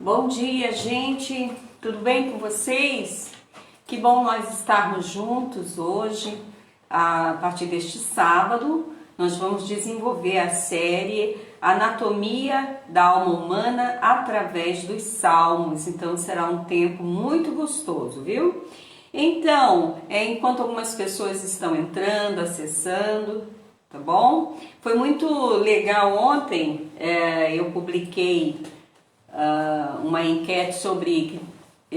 Bom dia, gente. Tudo bem com vocês? Que bom nós estarmos juntos hoje. A partir deste sábado, nós vamos desenvolver a série Anatomia da Alma Humana através dos Salmos. Então, será um tempo muito gostoso, viu? Então, enquanto algumas pessoas estão entrando, acessando, tá bom? Foi muito legal ontem, eu publiquei uma enquete sobre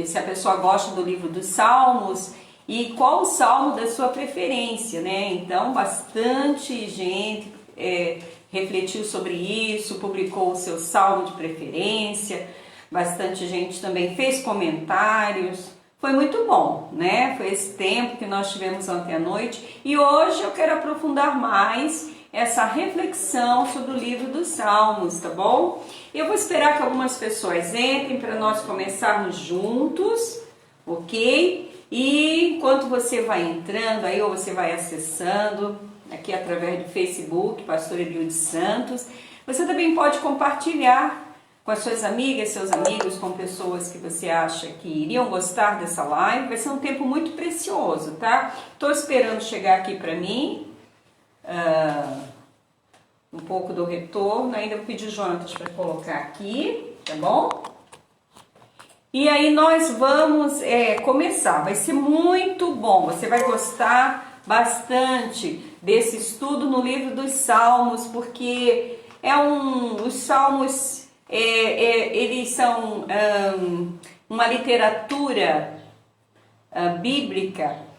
se a pessoa gosta do livro dos Salmos e qual o salmo da sua preferência, né? Então, bastante gente refletiu sobre isso, publicou o seu salmo de preferência, bastante gente também fez comentários. Foi muito bom, né? Foi esse tempo que nós tivemos ontem à noite e hoje eu quero aprofundar mais essa reflexão sobre o livro dos Salmos, tá bom? Eu vou esperar que algumas pessoas entrem para nós começarmos juntos, ok? E enquanto você vai entrando aí, ou você vai acessando aqui através do Facebook, Pastor Eliude Santos, você também pode compartilhar com as suas amigas, seus amigos, com pessoas que você acha que iriam gostar dessa live. Vai ser um tempo muito precioso, tá? Tô esperando chegar aqui para mim. Um pouco do retorno, ainda vou pedir Jonatas para colocar aqui, tá bom? E aí nós vamos começar, vai ser muito bom, você vai gostar bastante desse estudo no livro dos Salmos, porque os Salmos, eles são uma literatura bíblica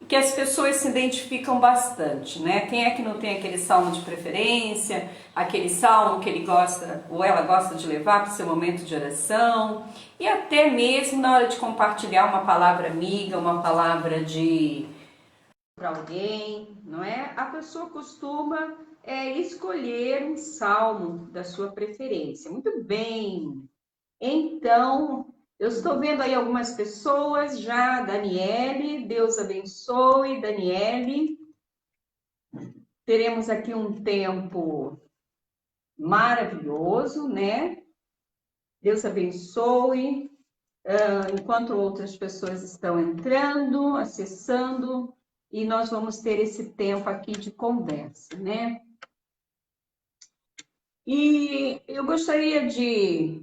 que as pessoas se identificam bastante, né? Quem é que não tem aquele salmo de preferência, aquele salmo que ele gosta ou ela gosta de levar para o seu momento de oração, e até mesmo na hora de compartilhar uma palavra amiga, uma palavra para alguém, não é? A pessoa costuma escolher um salmo da sua preferência. Muito bem. Então, eu estou vendo aí algumas pessoas já, Daniele, Deus abençoe, Daniele. Teremos aqui um tempo maravilhoso, né? Deus abençoe. Enquanto outras pessoas estão entrando, acessando, e nós vamos ter esse tempo aqui de conversa, né? E eu gostaria de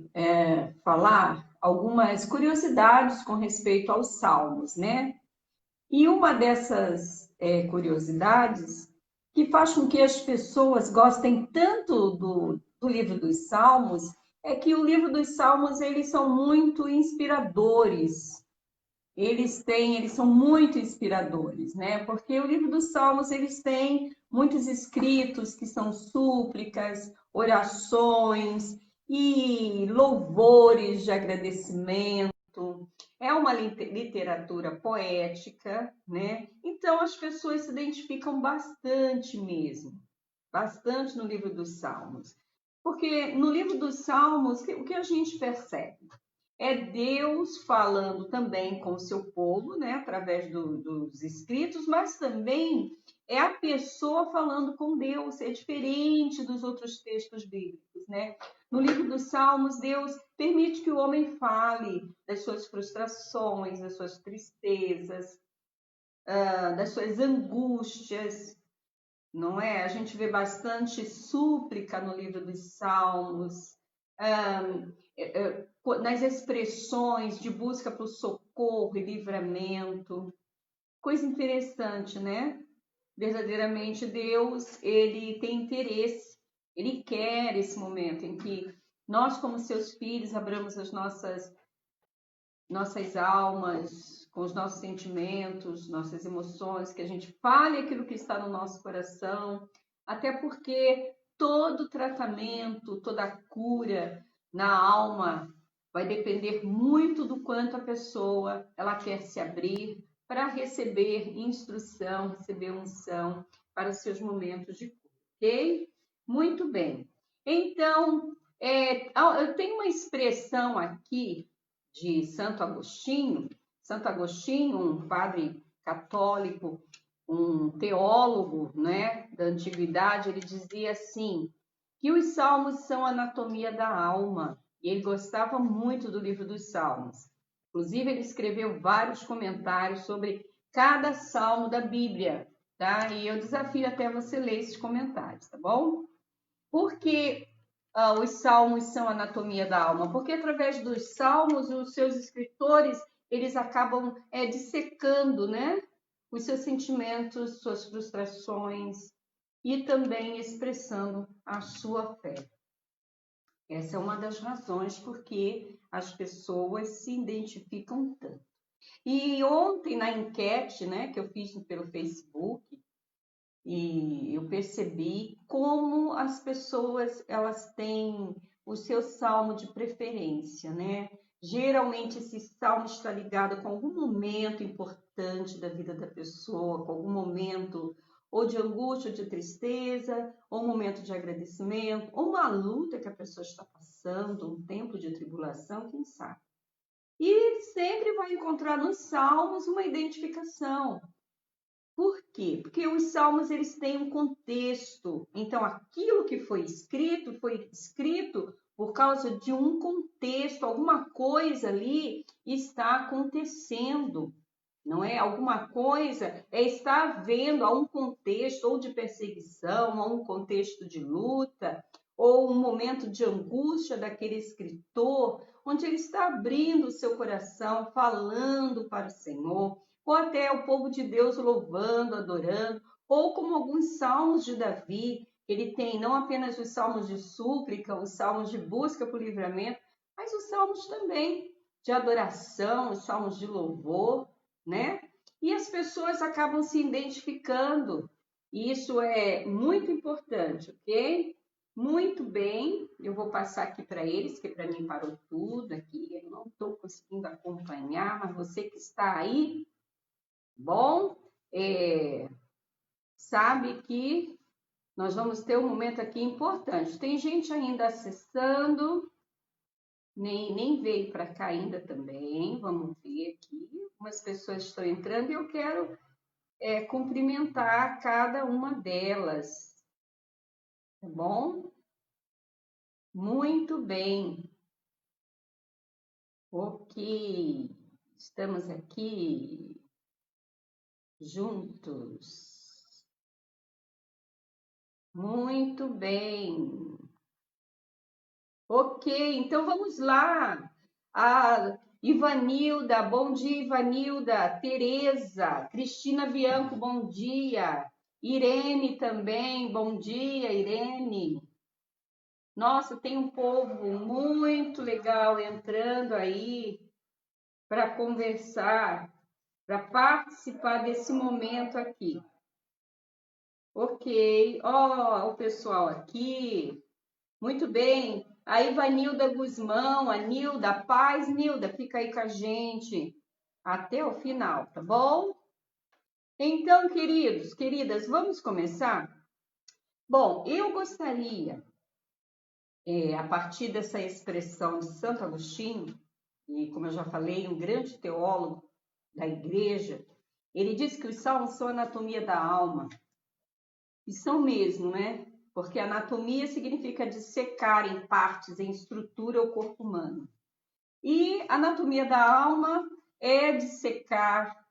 falar algumas curiosidades com respeito aos salmos, né? E uma dessas curiosidades que faz com que as pessoas gostem tanto do livro dos Salmos é que o livro dos Salmos, eles são muito inspiradores. Eles são muito inspiradores, né? Porque o livro dos Salmos, eles têm muitos escritos que são súplicas, orações e louvores de agradecimento. É uma literatura poética, né? Então as pessoas se identificam bastante mesmo, bastante no livro dos Salmos. Porque no livro dos Salmos, o que a gente percebe? É Deus falando também com o seu povo, né, através dos escritos, mas também é a pessoa falando com Deus, é diferente dos outros textos bíblicos, né? No livro dos Salmos, Deus permite que o homem fale das suas frustrações, das suas tristezas, das suas angústias, não é? A gente vê bastante súplica no livro dos Salmos, nas expressões de busca por socorro e livramento. Coisa interessante, né? Verdadeiramente Deus, ele tem interesse, ele quer esse momento em que nós, como seus filhos, abramos as nossas almas, com os nossos sentimentos, nossas emoções, que a gente fale aquilo que está no nosso coração, até porque todo tratamento, toda cura na alma vai depender muito do quanto a pessoa ela quer se abrir para receber instrução, receber unção para os seus momentos de cura, ok? Muito bem. Então, eu tenho uma expressão aqui de Santo Agostinho, um padre católico, um teólogo, né, da antiguidade, ele dizia assim, que os salmos são a anatomia da alma, e ele gostava muito do livro dos Salmos. Inclusive, ele escreveu vários comentários sobre cada salmo da Bíblia, tá? E eu desafio até você ler esses comentários, tá bom? Por que os salmos são anatomia da alma? Porque através dos salmos, os seus escritores, eles acabam dissecando, né? Os seus sentimentos, suas frustrações e também expressando a sua fé. Essa é uma das razões porque as pessoas se identificam tanto. E ontem, na enquete, né, que eu fiz pelo Facebook, e eu percebi como as pessoas elas têm o seu salmo de preferência, né? Geralmente esse salmo está ligado com algum momento importante da vida da pessoa, com algum momento ou de angústia, ou de tristeza, ou um momento de agradecimento, ou uma luta que a pessoa está passando, um tempo de tribulação, quem sabe. E sempre vai encontrar nos salmos uma identificação. Por quê? Porque os salmos eles têm um contexto. Então, aquilo que foi escrito por causa de um contexto, alguma coisa ali está acontecendo, não é? Alguma coisa está havendo a um contexto ou de perseguição, a um contexto de luta, ou um momento de angústia daquele escritor, onde ele está abrindo o seu coração, falando para o Senhor, ou até o povo de Deus louvando, adorando, ou como alguns salmos de Davi, ele tem não apenas os salmos de súplica, os salmos de busca por livramento, mas os salmos também de adoração, os salmos de louvor, né? E as pessoas acabam se identificando. E isso é muito importante, ok? Muito bem, eu vou passar aqui para eles, que para mim parou tudo aqui, eu não estou conseguindo acompanhar, mas você que está aí, bom, sabe que nós vamos ter um momento aqui importante. Tem gente ainda acessando, nem veio para cá ainda também, vamos ver aqui. Algumas pessoas estão entrando e eu quero cumprimentar cada uma delas, tá bom? Muito bem. Ok, estamos aqui juntos. Muito bem. Ok, então vamos lá. A Ivanilda, bom dia, Ivanilda. Tereza, Cristina Bianco, bom dia. Irene também, bom dia, Irene. Nossa, tem um povo muito legal entrando aí para conversar, para participar desse momento aqui. Ok, ó, o pessoal aqui. Muito bem. A Ivanilda Guzmão, a Nilda, paz, Nilda, fica aí com a gente até o final, tá bom? Então, queridos, queridas, vamos começar? Bom, eu gostaria, a partir dessa expressão de Santo Agostinho, e como eu já falei, um grande teólogo da igreja, ele diz que os salmos são a anatomia da alma. E são mesmo, né? Porque anatomia significa dissecar em partes, em estrutura o corpo humano. E anatomia da alma é dissecar,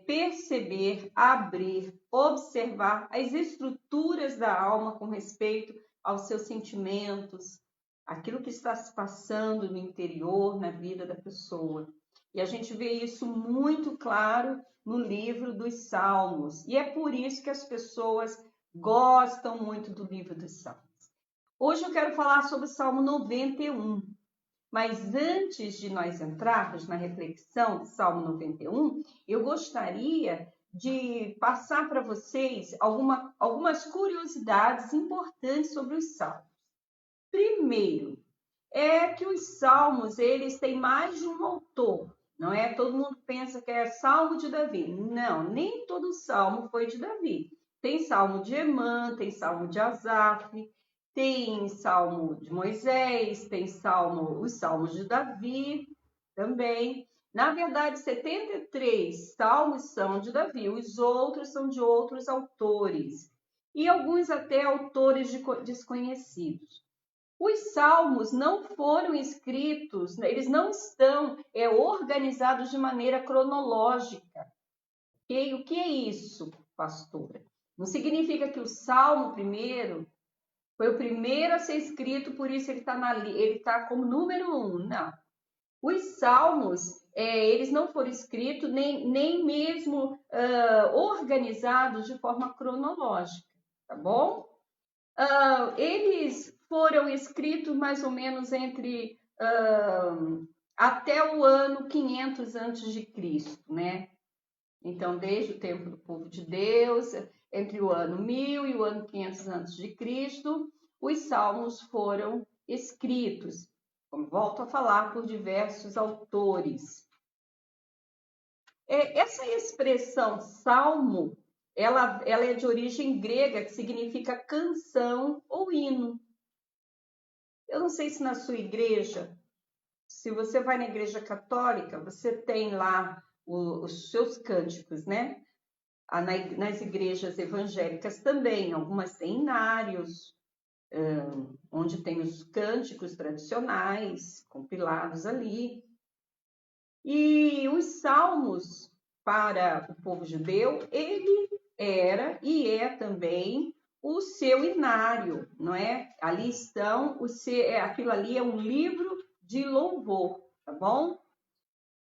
perceber, abrir, observar as estruturas da alma com respeito aos seus sentimentos, aquilo que está se passando no interior, na vida da pessoa. E a gente vê isso muito claro no livro dos Salmos. E é por isso que as pessoas gostam muito do livro dos Salmos. Hoje eu quero falar sobre o Salmo 91. Mas antes de nós entrarmos na reflexão do Salmo 91, eu gostaria de passar para vocês algumas curiosidades importantes sobre os Salmos. Primeiro, é que os Salmos, eles têm mais de um autor, não é? Todo mundo pensa que é Salmo de Davi. Não, nem todo Salmo foi de Davi. Tem Salmo de Emã, tem Salmo de Asaf, tem Salmo de Moisés, tem os Salmos de Davi também. Na verdade, 73 salmos são de Davi, os outros são de outros autores. E alguns até autores desconhecidos. Os salmos não foram escritos, eles não estão organizados de maneira cronológica. Okay? O que é isso, pastora? Não significa que o salmo primeiro foi o primeiro a ser escrito, por isso ele está como número 1. Não. Os salmos, eles não foram escritos nem mesmo organizados de forma cronológica, tá bom? Eles foram escritos mais ou menos até o ano 500 a.C., né? Então, desde o tempo do povo de Deus, entre o ano 1000 e o ano 500 a.C., os salmos foram escritos, como volto a falar, por diversos autores. Essa expressão salmo, ela é de origem grega, que significa canção ou hino. Eu não sei se na sua igreja, se você vai na igreja católica, você tem lá os seus cânticos, né? Nas igrejas evangélicas também, algumas têm inários, onde tem os cânticos tradicionais compilados ali. E os salmos, para o povo judeu, ele era e é também o seu inário, não é? Ali estão, aquilo ali é um livro de louvor, tá bom?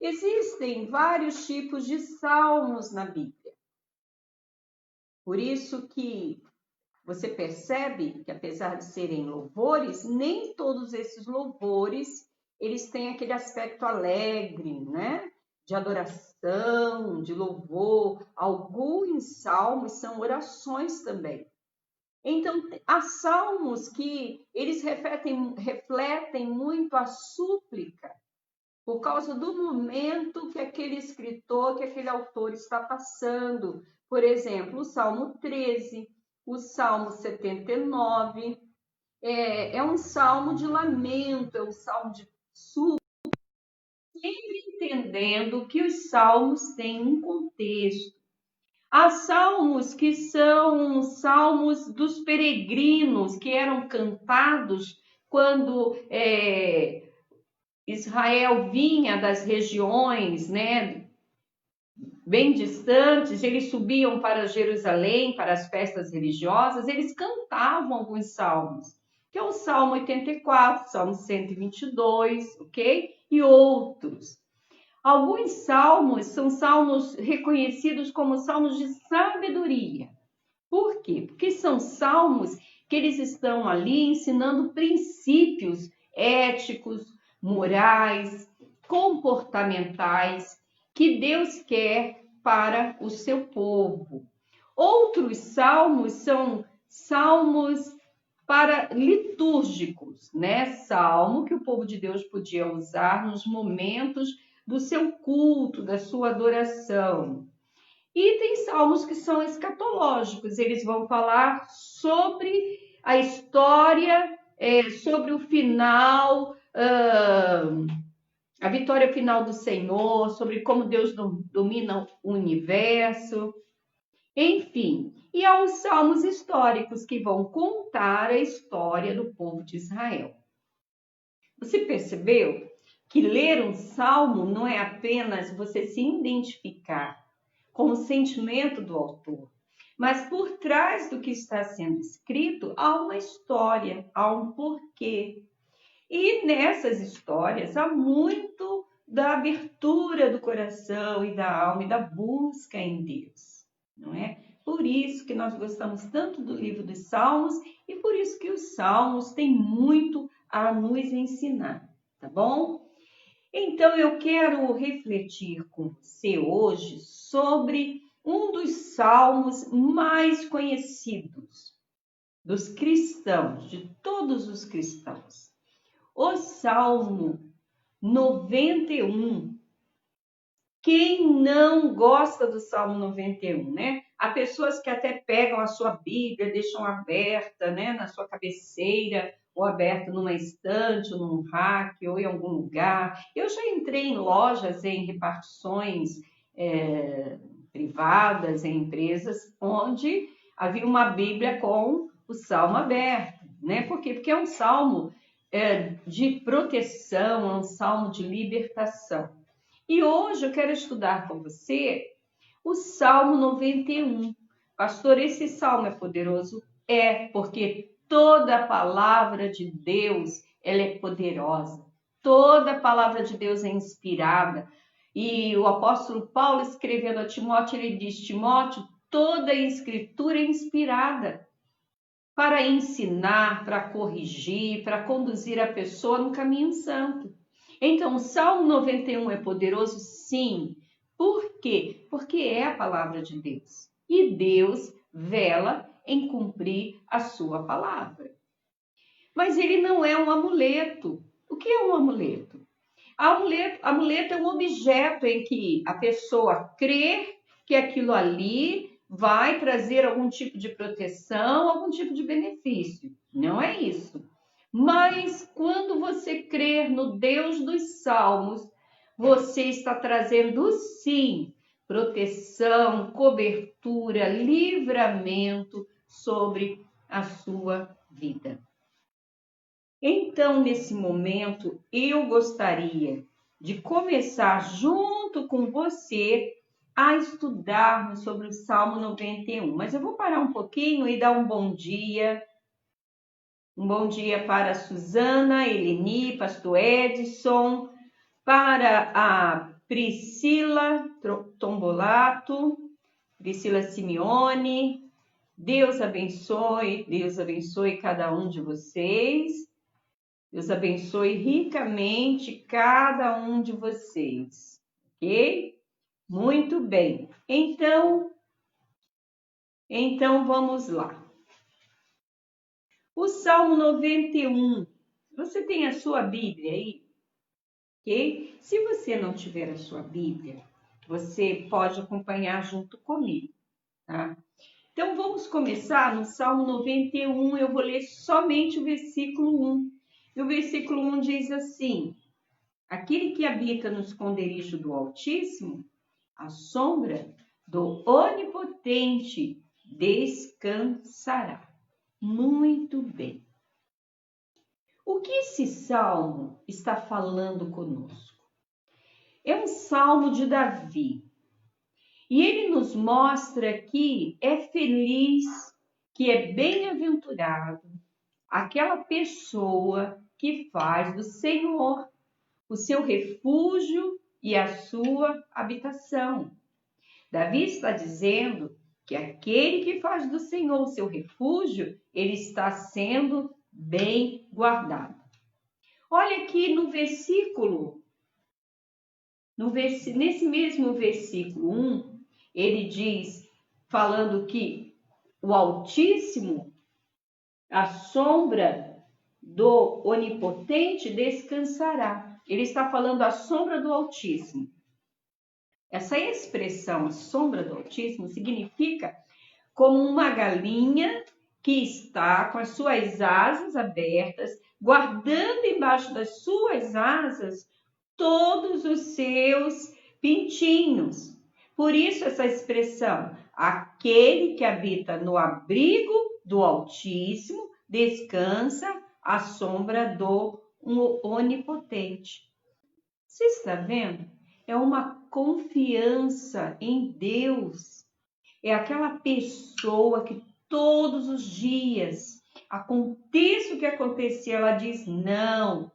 Existem vários tipos de salmos na Bíblia. Por isso que você percebe que, apesar de serem louvores, nem todos esses louvores, eles têm aquele aspecto alegre, né? De adoração, de louvor. Alguns salmos são orações também. Então, há salmos que eles refletem muito a súplica, por causa do momento que aquele escritor, que aquele autor está passando. Por exemplo, o Salmo 13, o Salmo 79, é um salmo de lamento, é um salmo de súplica, sempre entendendo que os salmos têm um contexto. Há salmos que são salmos dos peregrinos, que eram cantados quando Israel vinha das regiões, né, bem distantes, eles subiam para Jerusalém, para as festas religiosas, eles cantavam alguns salmos, que é o Salmo 84, Salmo 122, ok? E outros. Alguns salmos são salmos reconhecidos como salmos de sabedoria. Por quê? Porque são salmos que eles estão ali ensinando princípios éticos, morais, comportamentais que Deus quer para o seu povo. Outros salmos são salmos litúrgicos, né? Salmo que o povo de Deus podia usar nos momentos do seu culto, da sua adoração. E tem salmos que são escatológicos, eles vão falar sobre a história, sobre o final, a vitória final do Senhor, sobre como Deus domina o universo, enfim. E há os salmos históricos que vão contar a história do povo de Israel. Você percebeu que ler um salmo não é apenas você se identificar com o sentimento do autor, mas por trás do que está sendo escrito há uma história, há um porquê. E nessas histórias há muito da abertura do coração e da alma e da busca em Deus, não é? Por isso que nós gostamos tanto do livro dos Salmos e por isso que os Salmos têm muito a nos ensinar, tá bom? Então, eu quero refletir com você hoje sobre um dos salmos mais conhecidos dos cristãos, de todos os cristãos. O Salmo 91. Quem não gosta do Salmo 91, né? Há pessoas que até pegam a sua Bíblia, deixam aberta, né, na sua cabeceira, ou aberto numa estante, ou num rack, ou em algum lugar. Eu já entrei em lojas, em repartições privadas, em empresas, onde havia uma Bíblia com o Salmo aberto, né? Por quê? Porque é um salmo de proteção, é um salmo de libertação. E hoje eu quero estudar com você o Salmo 91. Pastor, esse salmo é poderoso? É, porque toda a palavra de Deus, ela é poderosa. Toda a palavra de Deus é inspirada. E o apóstolo Paulo, escrevendo a Timóteo, ele diz: Timóteo, toda a escritura é inspirada para ensinar, para corrigir, para conduzir a pessoa no caminho santo. Então, o Salmo 91 é poderoso? Sim. Por quê? Porque é a palavra de Deus. E Deus vela em cumprir a sua palavra. Mas ele não é um amuleto. O que é um amuleto? Amuleto é um objeto em que a pessoa crê que aquilo ali vai trazer algum tipo de proteção, algum tipo de benefício. Não é isso. Mas quando você crer no Deus dos Salmos, você está trazendo sim proteção, cobertura, livramento sobre a sua vida. Então, nesse momento, eu gostaria de começar junto com você a estudarmos sobre o Salmo 91. Mas eu vou parar um pouquinho e dar um bom dia. Um bom dia para a Suzana, Eleni, Pastor Edson, para a Priscila Tombolato, Priscila Simeone. Deus abençoe cada um de vocês. Deus abençoe ricamente cada um de vocês, ok? Muito bem. Então vamos lá. O Salmo 91. Você tem a sua Bíblia aí? Ok? Se você não tiver a sua Bíblia, você pode acompanhar junto comigo, tá? Então vamos começar no Salmo 91. Eu vou ler somente o versículo 1. E o versículo 1 diz assim: aquele que habita no esconderijo do Altíssimo, à sombra do Onipotente descansará. Muito bem. O que esse salmo está falando conosco? É um salmo de Davi. E ele nos mostra que é feliz, que é bem-aventurado aquela pessoa que faz do Senhor o seu refúgio e a sua habitação. Davi está dizendo que aquele que faz do Senhor o seu refúgio, ele está sendo bem guardado. Olha aqui no versículo, nesse mesmo versículo 1, ele diz, falando que o Altíssimo, a sombra do Onipotente descansará. Ele está falando a sombra do Altíssimo. Essa expressão, a sombra do Altíssimo, significa como uma galinha que está com as suas asas abertas, guardando embaixo das suas asas todos os seus pintinhos. Por isso essa expressão, aquele que habita no abrigo do Altíssimo, descansa à sombra do Onipotente. Você está vendo? É uma confiança em Deus. É aquela pessoa que todos os dias, aconteça o que acontecer, ela diz não.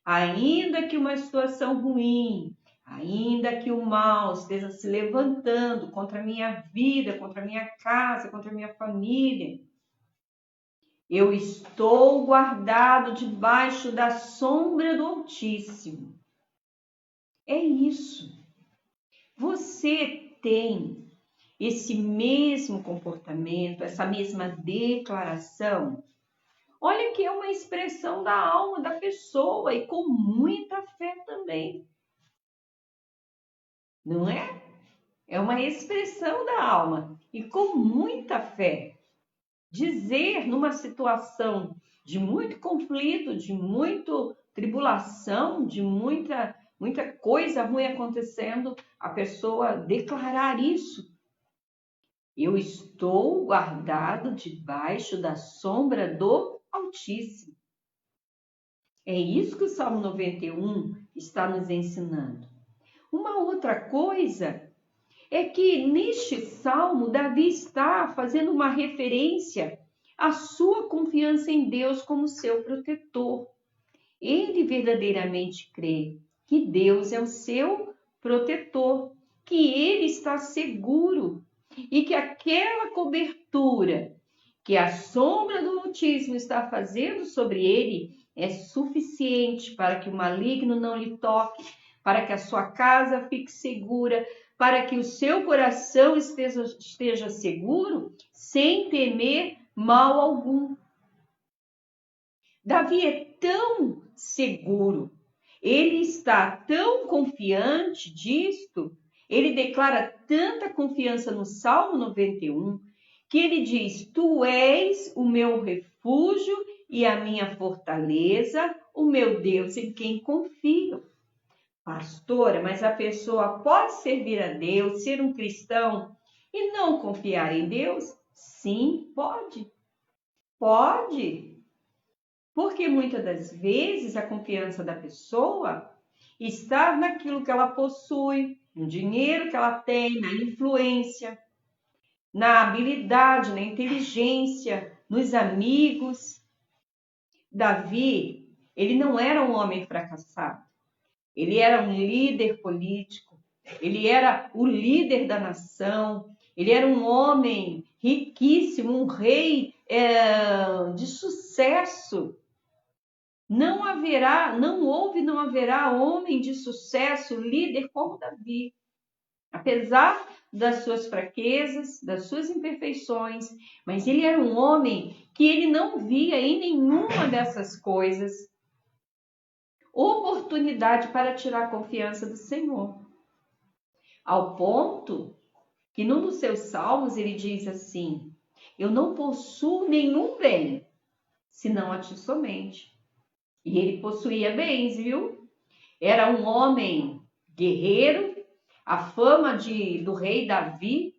Ainda que uma situação ruim, ainda que o mal esteja se levantando contra a minha vida, contra a minha casa, contra a minha família, eu estou guardado debaixo da sombra do Altíssimo. É isso. Você tem esse mesmo comportamento, essa mesma declaração? Olha que é uma expressão da alma da pessoa e com muita fé também. Não é? É uma expressão da alma e com muita fé. Dizer numa situação de muito conflito, de muita tribulação, de muita coisa ruim acontecendo, a pessoa declarar isso. Eu estou guardado debaixo da sombra do Altíssimo. É isso que o Salmo 91 está nos ensinando. Uma outra coisa é que neste salmo, Davi está fazendo uma referência à sua confiança em Deus como seu protetor. Ele verdadeiramente crê que Deus é o seu protetor, que ele está seguro e que aquela cobertura que a sombra do Altíssimo está fazendo sobre ele é suficiente para que o maligno não lhe toque, para que a sua casa fique segura, para que o seu coração esteja seguro, sem temer mal algum. Davi é tão seguro, ele está tão confiante disto, ele declara tanta confiança no Salmo 91, que ele diz: Tu és o meu refúgio e a minha fortaleza, o meu Deus em quem confio. Pastora, mas a pessoa pode servir a Deus, ser um cristão e não confiar em Deus? Sim, pode. Pode. Porque muitas das vezes a confiança da pessoa está naquilo que ela possui, no dinheiro que ela tem, na influência, na habilidade, na inteligência, nos amigos. Davi, ele não era um homem fracassado. Ele era um líder político, ele era o líder da nação, ele era um homem riquíssimo, um rei de sucesso. Não haverá homem de sucesso, líder como Davi. Apesar das suas fraquezas, das suas imperfeições, mas ele era um homem que ele não via em nenhuma dessas coisas oportunidade para tirar a confiança do Senhor. Ao ponto que num dos seus salmos ele diz assim: Eu não possuo nenhum bem, senão a ti somente. E ele possuía bens, viu? Era um homem guerreiro. A fama do rei Davi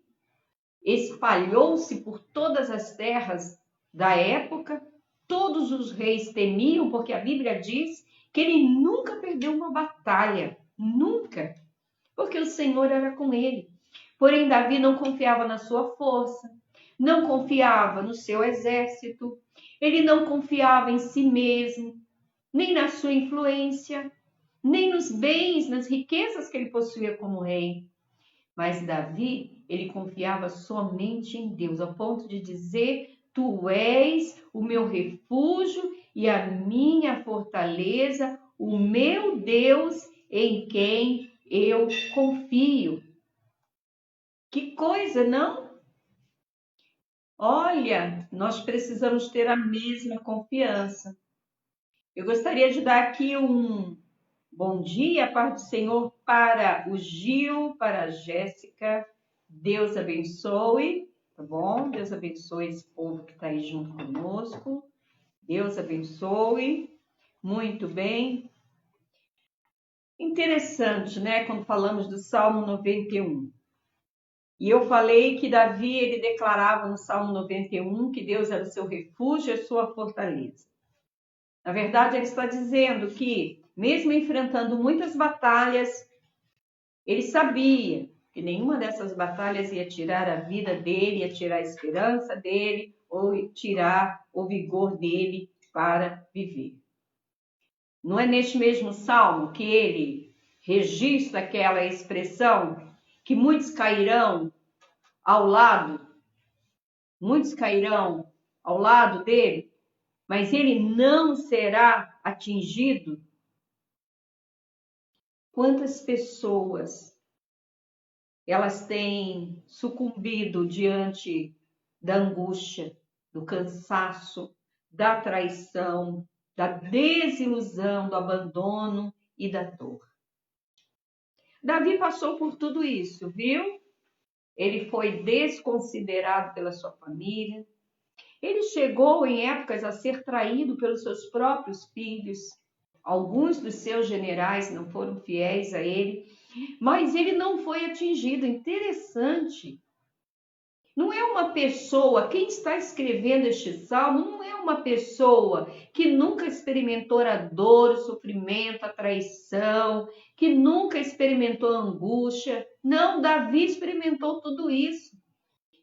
espalhou-se por todas as terras da época. Todos os reis temiam, porque a Bíblia diz que ele nunca perdeu uma batalha, nunca, porque o Senhor era com ele. Porém, Davi não confiava na sua força, não confiava no seu exército, ele não confiava em si mesmo, nem na sua influência, nem nos bens, nas riquezas que ele possuía como rei. Mas Davi, ele confiava somente em Deus, ao ponto de dizer: Tu és o meu refúgio e a minha fortaleza, o meu Deus em quem eu confio. Que coisa, não? Olha, nós precisamos ter a mesma confiança. Eu gostaria de dar aqui um bom dia, paz do Senhor, para o Gil, para a Jéssica. Deus abençoe, tá bom? Deus abençoe esse povo que está aí junto conosco. Deus abençoe. Muito bem. Interessante, né? Quando falamos do Salmo 91. E eu falei que Davi, ele declarava no Salmo 91 que Deus era o seu refúgio e a sua fortaleza. Na verdade, ele está dizendo que, mesmo enfrentando muitas batalhas, ele sabia que nenhuma dessas batalhas ia tirar a vida dele, ia tirar a esperança dele, ou tirar o vigor dele para viver. Não é neste mesmo salmo que ele registra aquela expressão que muitos cairão ao lado dele, mas ele não será atingido? Quantas pessoas elas têm sucumbido diante da angústia, do cansaço, da traição, da desilusão, do abandono e da dor. Davi passou por tudo isso, viu? Ele foi desconsiderado pela sua família. Ele chegou em épocas a ser traído pelos seus próprios filhos. Alguns dos seus generais não foram fiéis a ele, mas ele não foi atingido. Interessante. Não é uma pessoa, quem está escrevendo este salmo não é uma pessoa que nunca experimentou a dor, o sofrimento, a traição, que nunca experimentou a angústia. Não, Davi experimentou tudo isso.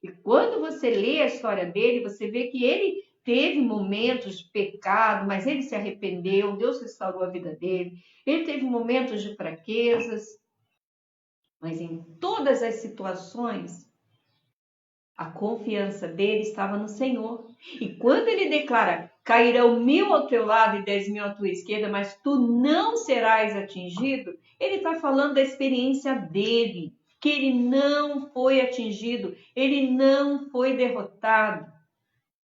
E quando você lê a história dele, você vê que ele teve momentos de pecado, mas ele se arrependeu, Deus restaurou a vida dele. Ele teve momentos de fraquezas, mas em todas as situações, a confiança dele estava no Senhor. E quando ele declara, cairão 1000 ao teu lado e 10.000 à tua esquerda, mas tu não serás atingido, ele está falando da experiência dele, que ele não foi atingido, ele não foi derrotado.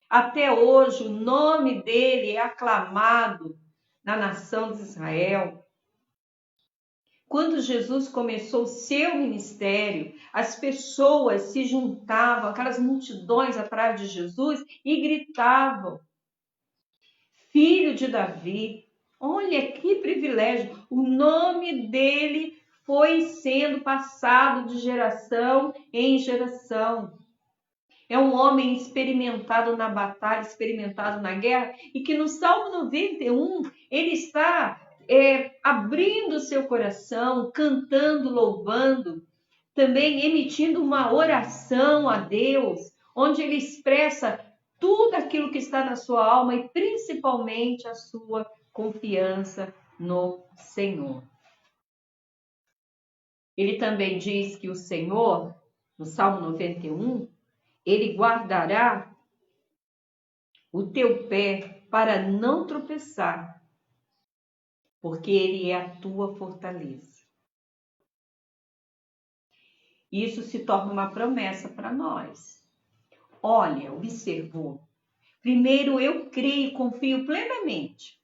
Até hoje, o nome dele é aclamado na nação de Israel. Quando Jesus começou o seu ministério, as pessoas se juntavam, aquelas multidões atrás de Jesus e gritavam: Filho de Davi, olha que privilégio! O nome dele foi sendo passado de geração em geração. É um homem experimentado na batalha, experimentado na guerra, e que no Salmo 91 ele está abrindo seu coração, cantando, louvando, também emitindo uma oração a Deus, onde ele expressa tudo aquilo que está na sua alma e principalmente a sua confiança no Senhor. Ele também diz que o Senhor, no Salmo 91, ele guardará o teu pé para não tropeçar, porque ele é a tua fortaleza. Isso se torna uma promessa para nós. Olha, observou. Primeiro, eu creio e confio plenamente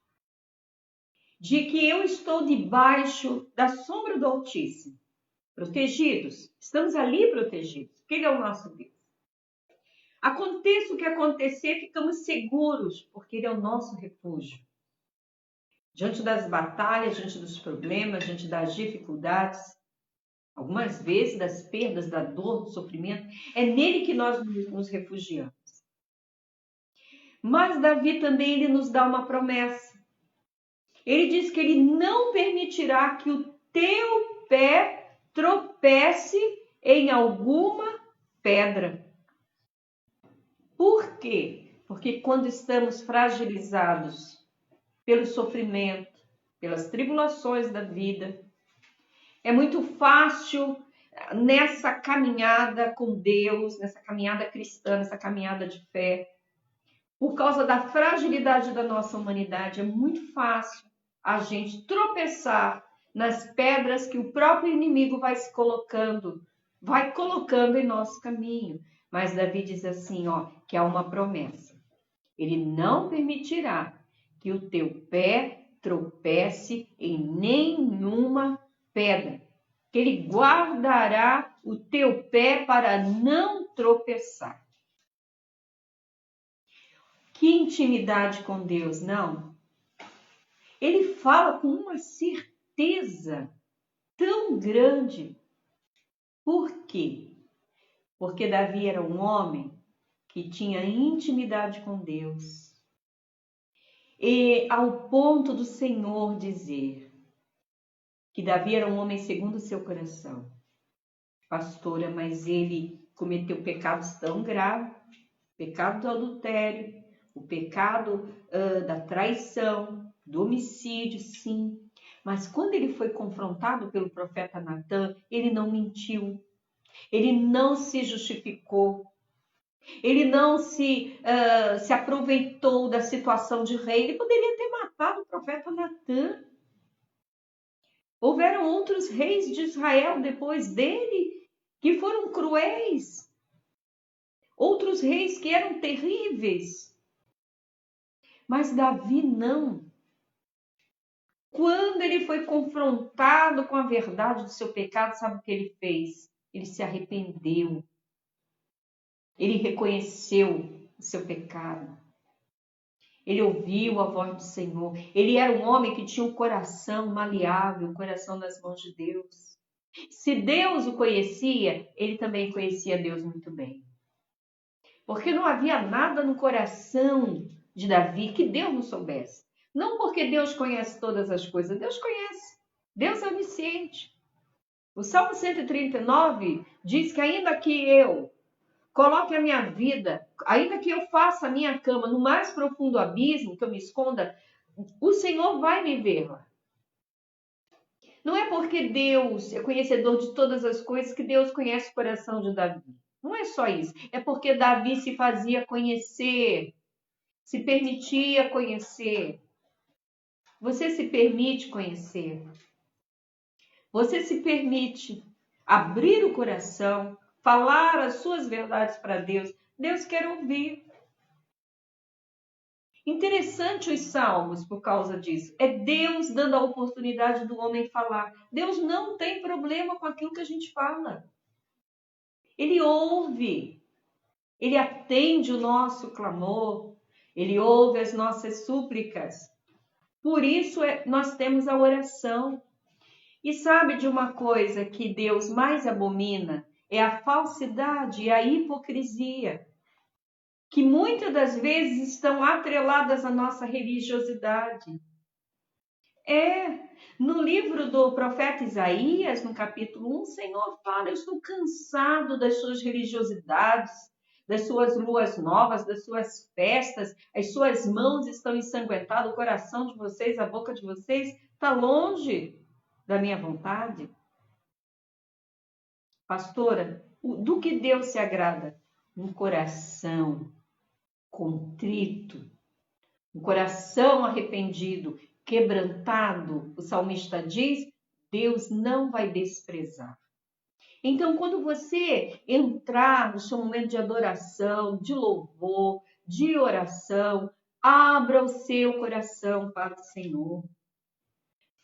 de que eu estou debaixo da sombra do Altíssimo, protegidos. Estamos ali protegidos, porque Ele é o nosso Deus. Aconteça o que acontecer, ficamos seguros, porque Ele é o nosso refúgio. Diante das batalhas, diante dos problemas, diante das dificuldades, algumas vezes das perdas, da dor, do sofrimento, é nele que nós nos refugiamos. Mas Davi também ele nos dá uma promessa. Ele diz que ele não permitirá que o teu pé tropece em alguma pedra. Por quê? Porque quando estamos fragilizados pelo sofrimento, pelas tribulações da vida, é muito fácil nessa caminhada com Deus, nessa caminhada cristã, nessa caminhada de fé, por causa da fragilidade da nossa humanidade, é muito fácil a gente tropeçar nas pedras que o próprio inimigo vai colocando em nosso caminho. Mas Davi diz assim, que há uma promessa. Ele não permitirá que o teu pé tropece em nenhuma pedra, que ele guardará o teu pé para não tropeçar. Que intimidade com Deus, não? Ele fala com uma certeza tão grande. Por quê? Porque Davi era um homem que tinha intimidade com Deus. E ao ponto do Senhor dizer que Davi era um homem segundo o seu coração. Pastora, mas ele cometeu pecados tão graves, pecado do adultério, o pecado da traição, do homicídio, sim. Mas quando ele foi confrontado pelo profeta Natan, ele não mentiu, ele não se justificou, ele não se aproveitou da situação de rei. Ele poderia ter matado o profeta Natan. Houveram outros reis de Israel depois dele que foram cruéis. Outros reis que eram terríveis. Mas Davi não. Quando ele foi confrontado com a verdade do seu pecado, sabe o que ele fez? Ele se arrependeu. Ele reconheceu o seu pecado. Ele ouviu a voz do Senhor. Ele era um homem que tinha um coração maleável, um coração nas mãos de Deus. Se Deus o conhecia, ele também conhecia Deus muito bem. Porque não havia nada no coração de Davi que Deus não soubesse. Não porque Deus conhece todas as coisas, Deus conhece. Deus é onisciente. O Salmo 139 diz que ainda que eu coloque a minha vida, ainda que eu faça a minha cama no mais profundo abismo, que eu me esconda, o Senhor vai me ver lá. Não é porque Deus é conhecedor de todas as coisas que Deus conhece o coração de Davi. Não é só isso. É porque Davi se fazia conhecer, se permitia conhecer. Você se permite conhecer. Você se permite abrir o coração, falar as suas verdades para Deus. Deus quer ouvir. Interessante os salmos por causa disso. É Deus dando a oportunidade do homem falar. Deus não tem problema com aquilo que a gente fala. Ele ouve. Ele atende o nosso clamor. Ele ouve as nossas súplicas. Por isso nós temos a oração. E sabe de uma coisa que Deus mais abomina? É a falsidade e a hipocrisia, que muitas das vezes estão atreladas à nossa religiosidade. No livro do profeta Isaías, no capítulo 1, o Senhor fala: eu estou cansado das suas religiosidades, das suas luas novas, das suas festas, as suas mãos estão ensanguentadas, o coração de vocês, a boca de vocês está longe da minha vontade. Pastora, do que Deus se agrada? Um coração contrito, um coração arrependido, quebrantado. O salmista diz: Deus não vai desprezar. Então, quando você entrar no seu momento de adoração, de louvor, de oração, abra o seu coração para o Senhor.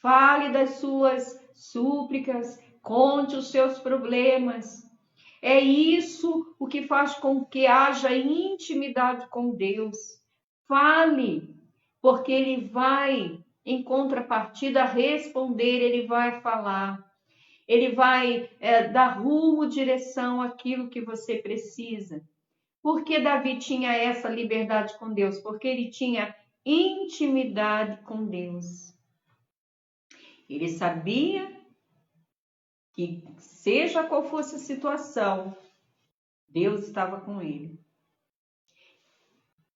Fale das suas súplicas, conte os seus problemas. É isso o que faz com que haja intimidade com Deus. Fale, porque Ele vai, em contrapartida, responder, Ele vai falar. Ele vai dar rumo, direção àquilo que você precisa. Por que Davi tinha essa liberdade com Deus? Porque ele tinha intimidade com Deus. Ele sabia que, seja qual fosse a situação, Deus estava com ele.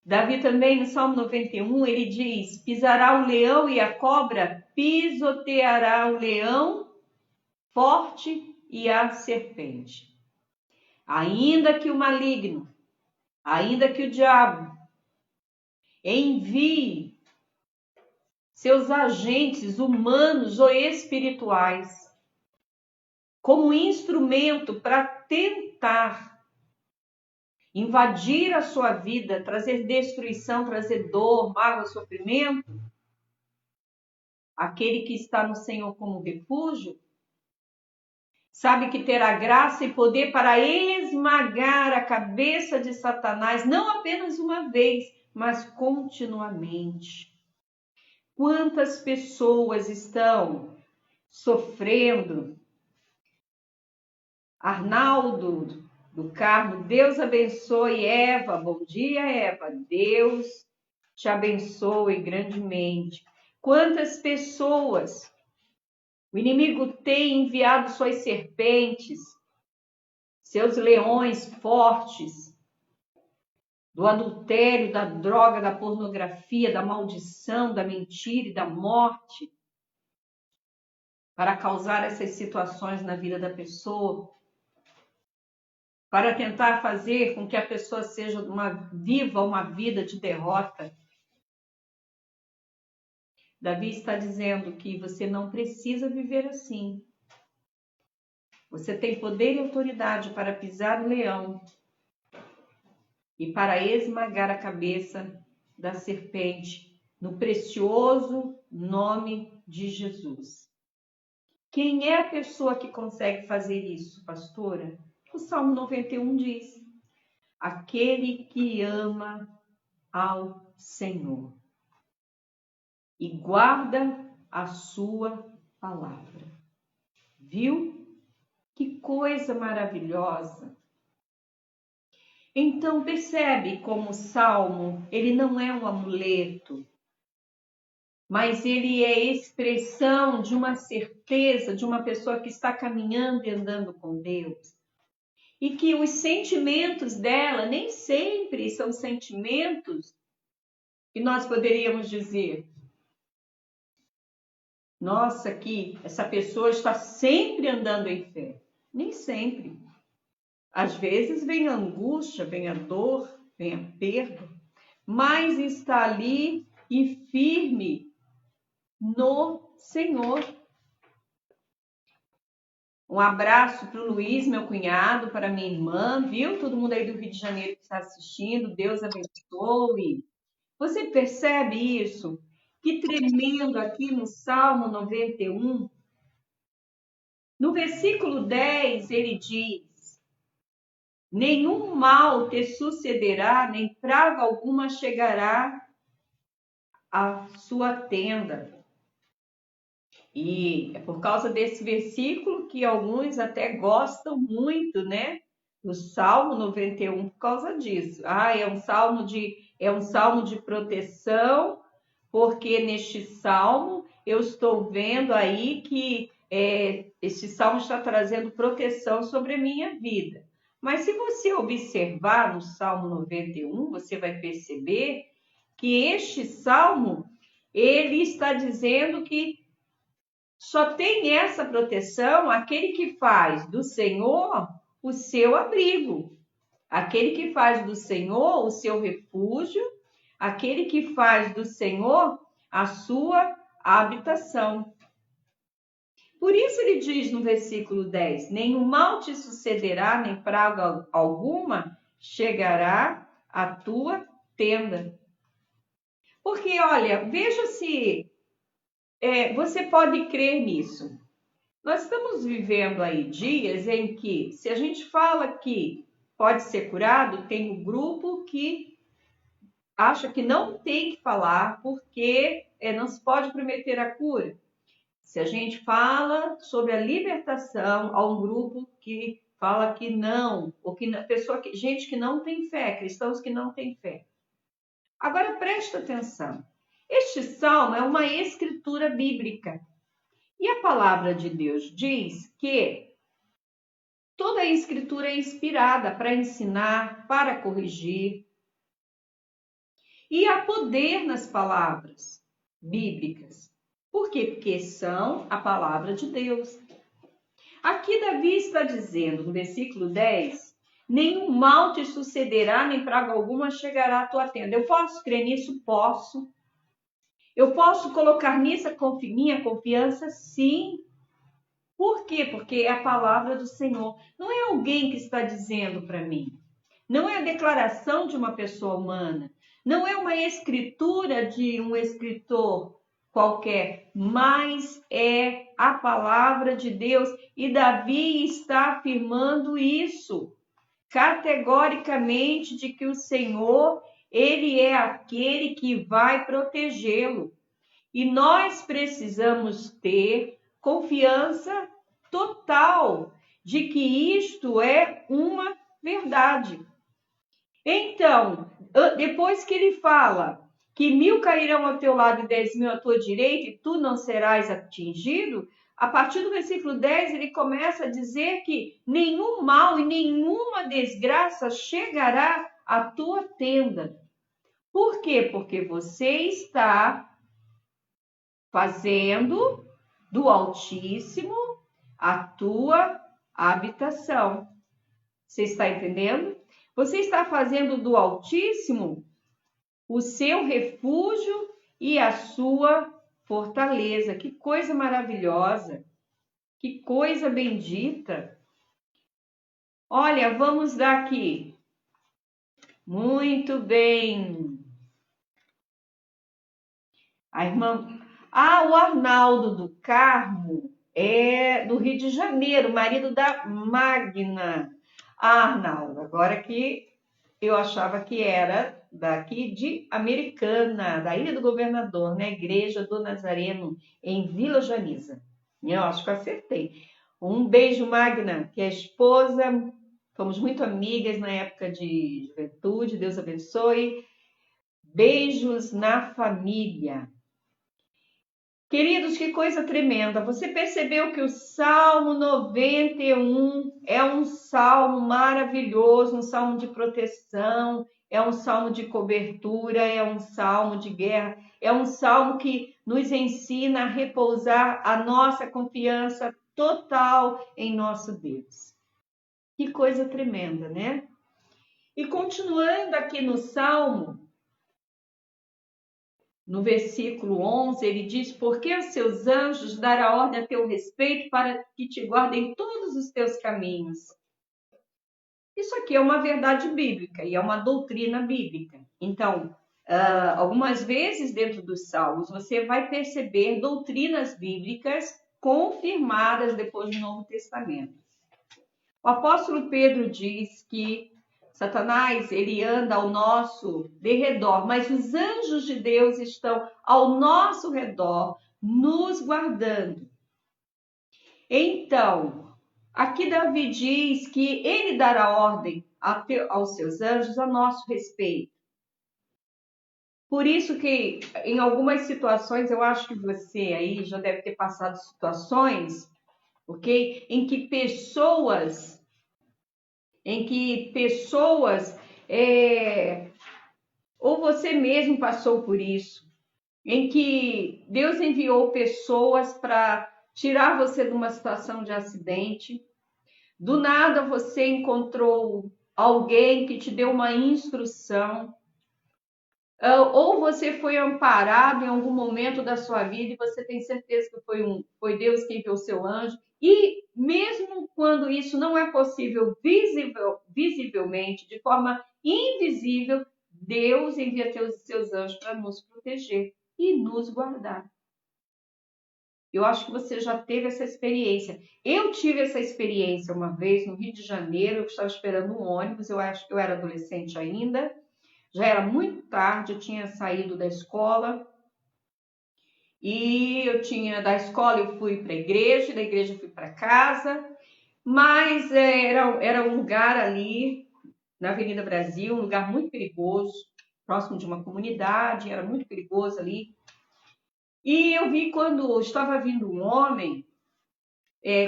Davi também, no Salmo 91, ele diz: pisará o leão e a cobra, pisoteará o leão forte e a serpente. Ainda que o maligno, ainda que o diabo envie seus agentes humanos ou espirituais como instrumento para tentar invadir a sua vida, trazer destruição, trazer dor, mágoa, sofrimento, aquele que está no Senhor como refúgio, sabe que terá graça e poder para esmagar a cabeça de Satanás, não apenas uma vez, mas continuamente. Quantas pessoas estão sofrendo? Arnaldo do Carmo, Deus abençoe. Eva, bom dia, Eva. Deus te abençoe grandemente. Quantas pessoas o inimigo tem enviado suas serpentes, seus leões fortes, do adultério, da droga, da pornografia, da maldição, da mentira e da morte, para causar essas situações na vida da pessoa, para tentar fazer com que a pessoa viva uma vida de derrota. Davi está dizendo que você não precisa viver assim. Você tem poder e autoridade para pisar o leão e para esmagar a cabeça da serpente, no precioso nome de Jesus. Quem é a pessoa que consegue fazer isso, pastora? O Salmo 91 diz: aquele que ama ao Senhor e guarda a sua palavra. Viu? Que coisa maravilhosa! Então percebe como o Salmo, ele não é um amuleto, mas ele é expressão de uma certeza de uma pessoa que está caminhando e andando com Deus. E que os sentimentos dela nem sempre são sentimentos que nós poderíamos dizer: nossa, que essa pessoa está sempre andando em fé. Nem sempre. Às vezes vem a angústia, vem a dor, vem a perda, mas está ali e firme no Senhor. Um abraço para o Luiz, meu cunhado, para minha irmã, viu? Todo mundo aí do Rio de Janeiro que está assistindo, Deus abençoe. Você percebe isso? Que tremendo aqui no Salmo 91, no versículo 10, ele diz: nenhum mal te sucederá, nem praga alguma chegará à sua tenda. E é por causa desse versículo que alguns até gostam muito, né? Do Salmo 91 por causa disso. É um salmo de proteção, porque neste salmo eu estou vendo aí que este salmo está trazendo proteção sobre a minha vida. Mas se você observar no Salmo 91, você vai perceber que este salmo, ele está dizendo que só tem essa proteção aquele que faz do Senhor o seu abrigo, aquele que faz do Senhor o seu refúgio, aquele que faz do Senhor a sua habitação. Por isso ele diz no versículo 10, nenhum mal te sucederá, nem praga alguma chegará à tua tenda. Porque, olha, veja se você pode crer nisso. Nós estamos vivendo aí dias em que, se a gente fala que pode ser curado, tem um grupo que acha que não tem que falar porque não se pode prometer a cura. Se a gente fala sobre a libertação, há um grupo que fala que não, ou que gente que não tem fé, cristãos que não têm fé. Agora presta atenção. Este salmo é uma escritura bíblica. E a palavra de Deus diz que toda a escritura é inspirada para ensinar, para corrigir. E há poder nas palavras bíblicas. Por quê? Porque são a palavra de Deus. Aqui Davi está dizendo, no versículo 10, nenhum mal te sucederá, nem praga alguma chegará à tua tenda. Eu posso crer nisso? Posso. Eu posso colocar nisso minha confiança? Sim. Por quê? Porque é a palavra do Senhor. Não é alguém que está dizendo para mim. Não é a declaração de uma pessoa humana. Não é uma escritura de um escritor qualquer, mas é a palavra de Deus. E Davi está afirmando isso categoricamente, de que o Senhor, ele é aquele que vai protegê-lo. E nós precisamos ter confiança total de que isto é uma verdade. Então, depois que ele fala que 1000 cairão ao teu lado e 10.000 à tua direita e tu não serás atingido, a partir do versículo 10 ele começa a dizer que nenhum mal e nenhuma desgraça chegará à tua tenda. Por quê? Porque você está fazendo do Altíssimo a tua habitação. Você está entendendo? Você está fazendo do Altíssimo o seu refúgio e a sua fortaleza. Que coisa maravilhosa! Que coisa bendita! Olha, vamos dar aqui. Muito bem. A irmã... o Arnaldo do Carmo é do Rio de Janeiro, marido da Magna. Arnaldo, agora que eu achava que era daqui de Americana, da Ilha do Governador, na Igreja do Nazareno, em Vila Janiza. Eu acho que eu acertei. Um beijo, Magna, que é a esposa Fomos muito amigas na época de juventude, Deus abençoe. Beijos na família. Queridos, que coisa tremenda. Você percebeu que o Salmo 91 é um salmo maravilhoso, um salmo de proteção, é um salmo de cobertura, é um salmo de guerra, é um salmo que nos ensina a repousar a nossa confiança total em nosso Deus. Que coisa tremenda, né? E continuando aqui no salmo, no versículo 11, ele diz: porque os seus anjos dará ordem a teu respeito para que te guardem todos os teus caminhos. Isso aqui é uma verdade bíblica e é uma doutrina bíblica. Então, algumas vezes dentro dos salmos, você vai perceber doutrinas bíblicas confirmadas depois do Novo Testamento. O apóstolo Pedro diz que Satanás, ele anda ao nosso derredor, mas os anjos de Deus estão ao nosso redor, nos guardando. Então, aqui Davi diz que ele dará ordem aos seus anjos a nosso respeito. Por isso que, em algumas situações, eu acho que você aí já deve ter passado situações, ok? Em que pessoas ou você mesmo passou por isso, em que Deus enviou pessoas para tirar você de uma situação de acidente. Do nada você encontrou alguém que te deu uma instrução, ou você foi amparado em algum momento da sua vida e você tem certeza que foi Deus quem enviou o seu anjo. E mesmo quando isso não é possível visivelmente, de forma invisível, Deus envia seus anjos para nos proteger e nos guardar. Eu acho que você já teve essa experiência. Eu tive essa experiência uma vez no Rio de Janeiro. Eu estava esperando um ônibus, eu acho que eu era adolescente ainda. Já era muito tarde, eu tinha saído da escola. E da escola eu fui para a igreja, da igreja eu fui para casa. Mas era um lugar ali, na Avenida Brasil, um lugar muito perigoso, próximo de uma comunidade, era muito perigoso ali. E eu vi quando estava vindo um homem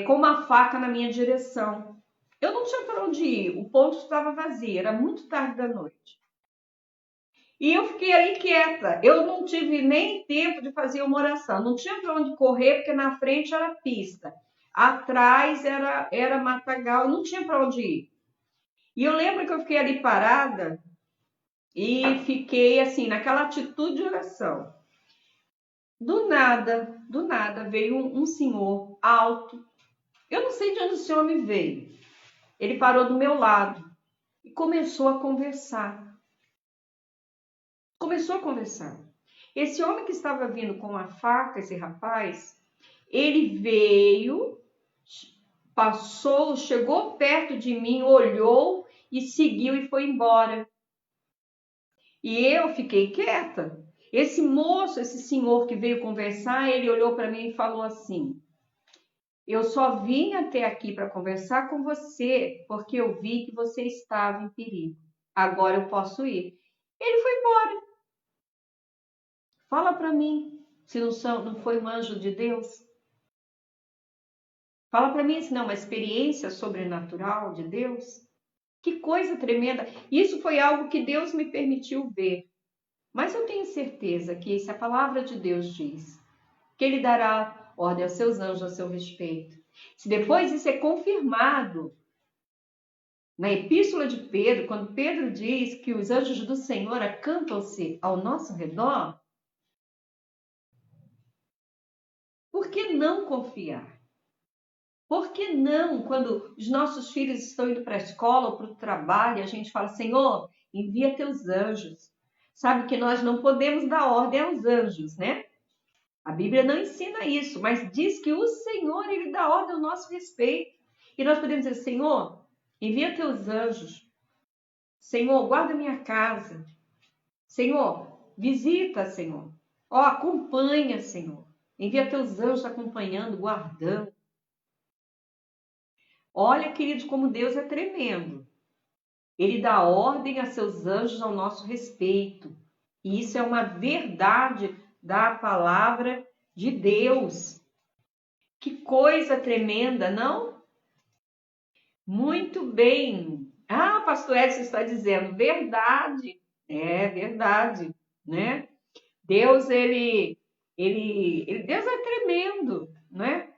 com uma faca na minha direção. Eu não tinha para onde ir, o ponto estava vazio, era muito tarde da noite. E eu fiquei ali quieta, eu não tive nem tempo de fazer uma oração, não tinha para onde correr, porque na frente era pista, atrás era matagal, não tinha para onde ir. E eu lembro que eu fiquei ali parada e fiquei assim, naquela atitude de oração. Do nada, veio um senhor alto. Eu não sei de onde esse homem veio. Ele parou do meu lado e começou a conversar. Esse homem que estava vindo com a faca, esse rapaz, ele veio, passou, chegou perto de mim, olhou e seguiu e foi embora. E eu fiquei quieta. Esse moço, esse senhor que veio conversar, ele olhou para mim e falou assim: eu só vim até aqui para conversar com você porque eu vi que você estava em perigo. Agora eu posso ir. Ele foi embora. Fala para mim se não foi um anjo de Deus. Fala para mim se não é uma experiência sobrenatural de Deus. Que coisa tremenda. Isso foi algo que Deus me permitiu ver. Mas eu tenho certeza que se a palavra de Deus diz que Ele dará ordem aos seus anjos a seu respeito, se depois isso é confirmado na epístola de Pedro, quando Pedro diz que os anjos do Senhor acampam-se ao nosso redor, por que não confiar? Por que não, quando os nossos filhos estão indo para a escola ou para o trabalho, a gente fala: Senhor, envia teus anjos. Sabe que nós não podemos dar ordem aos anjos, né? A Bíblia não ensina isso, mas diz que o Senhor, Ele dá ordem ao nosso respeito. E nós podemos dizer: Senhor, envia teus anjos. Senhor, guarda minha casa. Senhor, visita, Senhor. Acompanha, Senhor. Envia teus anjos acompanhando, guardando. Olha, queridos, como Deus é tremendo. Ele dá ordem a seus anjos ao nosso respeito. E isso é uma verdade da palavra de Deus. Que coisa tremenda, não? Muito bem. Ah, pastor Edson está dizendo, verdade. É verdade, né? Deus, Deus é tremendo, né?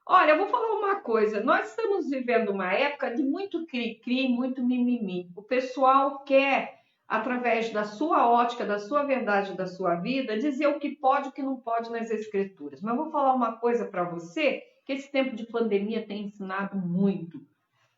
Olha, eu vou falar uma coisa. Nós estamos vivendo uma época de muito cri-cri, muito mimimi. O pessoal quer, através da sua ótica, da sua verdade, da sua vida, dizer o que pode e o que não pode nas Escrituras. Mas eu vou falar uma coisa para você, que esse tempo de pandemia tem ensinado muito.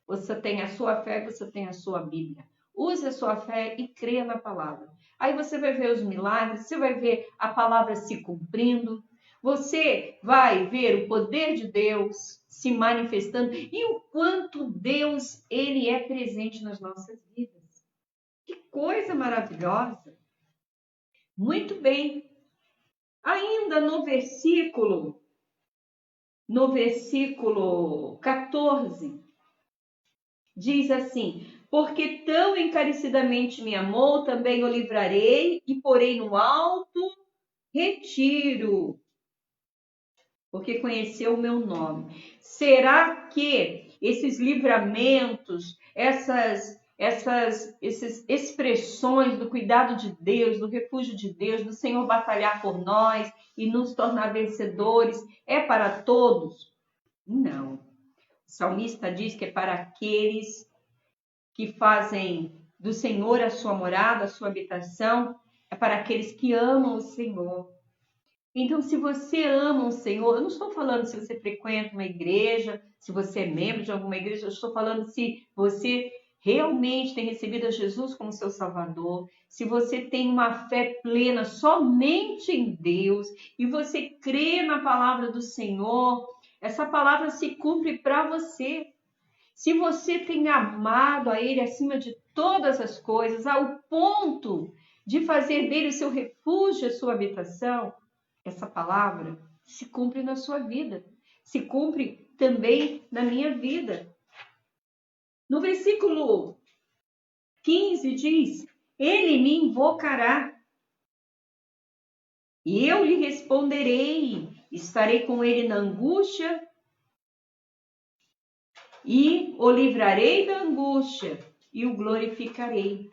Você tem a sua fé, você tem a sua Bíblia. Use a sua fé e creia na palavra. Aí você vai ver os milagres, você vai ver a palavra se cumprindo, você vai ver o poder de Deus se manifestando e o quanto Deus ele é presente nas nossas vidas. Que coisa maravilhosa! Muito bem. Ainda no versículo 14, diz assim: porque tão encarecidamente me amou, também o livrarei e porei no alto retiro, porque conheceu o meu nome. Será que esses livramentos, essas expressões do cuidado de Deus, do refúgio de Deus, do Senhor batalhar por nós e nos tornar vencedores, é para todos? Não. O salmista diz que é para aqueles que fazem do Senhor a sua morada, a sua habitação, é para aqueles que amam o Senhor. Então, se você ama o Senhor, eu não estou falando se você frequenta uma igreja, se você é membro de alguma igreja, eu estou falando se você realmente tem recebido a Jesus como seu Salvador, se você tem uma fé plena somente em Deus e você crê na palavra do Senhor, essa palavra se cumpre para você. Se você tem amado a Ele acima de todas as coisas, ao ponto de fazer dele o seu refúgio, a sua habitação, essa palavra se cumpre na sua vida, se cumpre também na minha vida. No versículo 15 diz: ele me invocará e eu lhe responderei, estarei com ele na angústia e o livrarei da angústia e o glorificarei.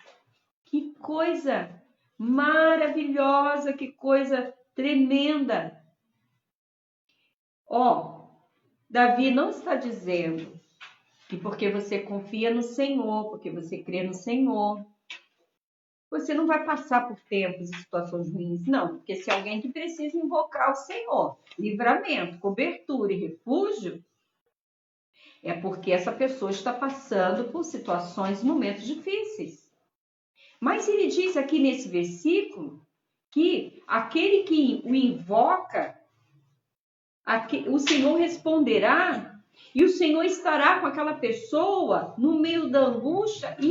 Que coisa maravilhosa, que coisa tremenda. Davi não está dizendo que porque você confia no Senhor, porque você crê no Senhor, você não vai passar por tempos e situações ruins. Não, porque se alguém que precisa invocar o Senhor, livramento, cobertura e refúgio, é porque essa pessoa está passando por situações, momentos difíceis. Mas ele diz aqui nesse versículo que aquele que o invoca, o Senhor responderá e o Senhor estará com aquela pessoa no meio da angústia e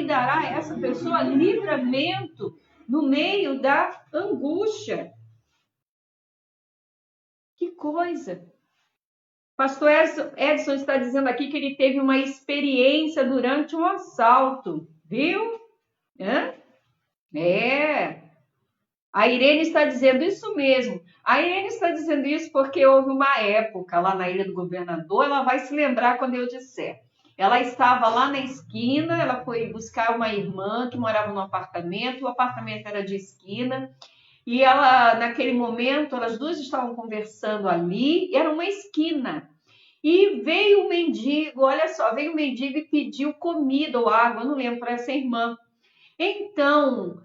dará a essa pessoa livramento no meio da angústia. Que coisa! Pastor Edson está dizendo aqui que ele teve uma experiência durante um assalto, viu? A Irene está dizendo isso mesmo. A Irene está dizendo isso porque houve uma época lá na Ilha do Governador, ela vai se lembrar quando eu disser. Ela estava lá na esquina, ela foi buscar uma irmã que morava no apartamento, o apartamento era de esquina, e ela, naquele momento, elas duas estavam conversando ali, era uma esquina. E veio o mendigo, olha só, veio o mendigo e pediu comida ou água, não lembro, para essa irmã. Então,